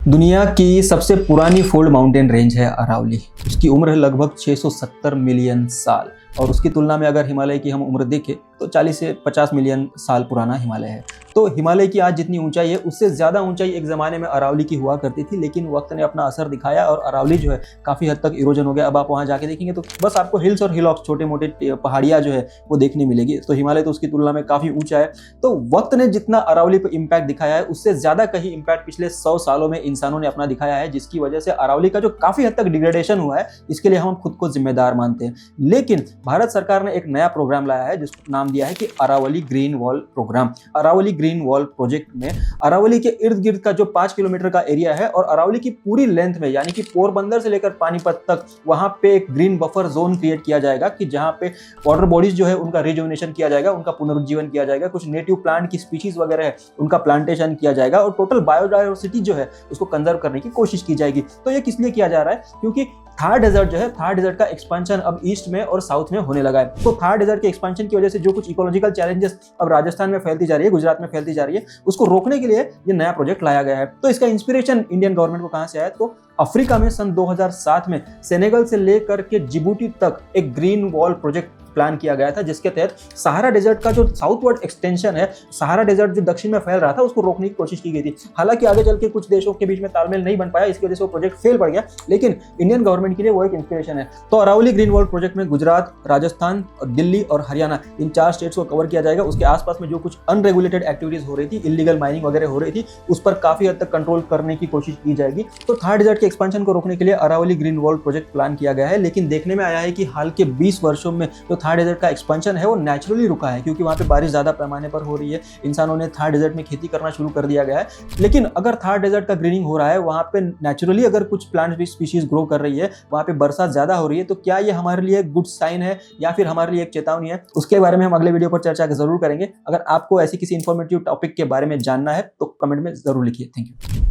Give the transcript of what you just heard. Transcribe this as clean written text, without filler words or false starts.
दुनिया की सबसे पुरानी फोल्ड माउंटेन रेंज है अरावली। उसकी उम्र है लगभग 670 मिलियन साल और उसकी तुलना में अगर हिमालय की हम उम्र देखें तो 40 से 50 मिलियन साल पुराना हिमालय है। तो हिमालय की आज जितनी ऊंचाई है उससे ज़्यादा ऊंचाई एक ज़माने में अरावली की हुआ करती थी, लेकिन वक्त ने अपना असर दिखाया और अरावली जो है काफ़ी हद तक इरोजन हो गया। अब आप वहाँ जाके देखेंगे तो बस आपको हिल्स और हिलॉक्स, छोटे मोटे पहाड़ियाँ जो है वो देखने मिलेगी। तो हिमालय तो उसकी तुलना में काफ़ी ऊँचा है। तो वक्त ने जितना अरावली पर इम्पैक्ट दिखाया है उससे ज़्यादा कहीं इम्पैक्ट पिछले 100 सालों में इंसानों ने अपना दिखाया है, जिसकी वजह से अरावली का जो काफ़ी हद तक डिग्रेडेशन हुआ है इसके लिए हम खुद को जिम्मेदार मानते हैं। लेकिन भारत सरकार ने एक नया प्रोग्राम लाया है जिसको नाम दिया है कि Aravalli green wall program. Aravalli green wall project में अरावली के इर्द गिर्द का जो 5 किलोमीटर का एरिया है और अरावली की पूरी लेंथ में यानी कि पोरबंदर से लेकर पानीपत तक वहां पे एक ग्रीन बफर जोन क्रिएट किया जाएगा कि जहां पे वाटर बॉडीज जो है उनका रिजुविनेशन किया जाएगा, उनका पुनरुज्जीवन किया जाएगा, कुछ नेटिव प्लांट की स्पीशीज वगैरह है उनका प्लांटेशन किया जाएगा और टोटल बायोडायवर्सिटी जो है उसको कंजर्व करने की कोशिश की जाएगी। तो ये किस लिए किया जा रहा है? क्योंकि थार डेजर्ट जो है, थार डेजर्ट का एक्सपेंशन अब ईस्ट में और साउथ में होने लगा है। तो थार डेजर्ट के एक्सपेंशन की वजह से जो कुछ इकोलॉजिकल चैलेंजेस अब राजस्थान में फैलती जा रही है, गुजरात में फैलती जा रही है, उसको रोकने के लिए ये नया प्रोजेक्ट लाया गया है। तो इसका इंस्पिरेशन इंडियन गवर्नमेंट को कहां से आया? तो अफ्रीका में सन 2007 में सेनेगल से लेकर के जिबूटी तक एक ग्रीन वॉल प्रोजेक्ट प्लान किया गया था, जिसके तहत सहारा डेजर्ट का जो साउथवर्ड एक्सटेंशन है, सहारा डेजर्ट जो दक्षिण में फैल रहा था, उसको रोकने की कोशिश की गई थी। हालांकि आगे चल के कुछ देशों के बीच में तालमेल नहीं बन पाया, इसकी वजह से वो प्रोजेक्ट फेल पड़ गया, लेकिन इंडियन गवर्नमेंट के लिए वो एक इंस्पिरेशन है। तो अरावली ग्रीन वॉल प्रोजेक्ट में गुजरात, राजस्थान, दिल्ली और हरियाणा, इन 4 स्टेट्स को कवर किया जाएगा। उसके आसपास में जो कुछ अनरेगुलेटेड एक्टिविटीज हो रही थी, इलीगल माइनिंग वगैरह हो रही थी, उस पर काफी हद तक कंट्रोल करने की कोशिश की जाएगी। तो थार डेजर्ट के एक्सपेंशन को रोकने के लिए Aravalli green wall project plan किया गया है। लेकिन देखने में आया है कि हाल के 20 वर्षों में जो थार डेजर्ट का एक्सपेंशन है वो नेचुरली रुका है, क्योंकि वहां पे बारिश ज्यादा पैमाने पर हो रही है, इंसानों ने थार डेजर्ट में खेती करना शुरू कर दिया गया है। लेकिन अगर थार डेजर्ट का ग्रीनिंग हो रहा है, वहां पे नेचुरली अगर कुछ प्लांट स्पीशीज ग्रो कर रही है, वहां पे बरसात ज्यादा हो रही है, तो क्या ये हमारे लिए गुड साइन है या फिर हमारे लिए एक चेतावनी है? उसके बारे में हम अगले वीडियो पर चर्चा जरूर करेंगे। अगर आपको ऐसी किसी इंफॉर्मेटिव टॉपिक के बारे में जानना है तो कमेंट में जरूर लिखिए। Thank you.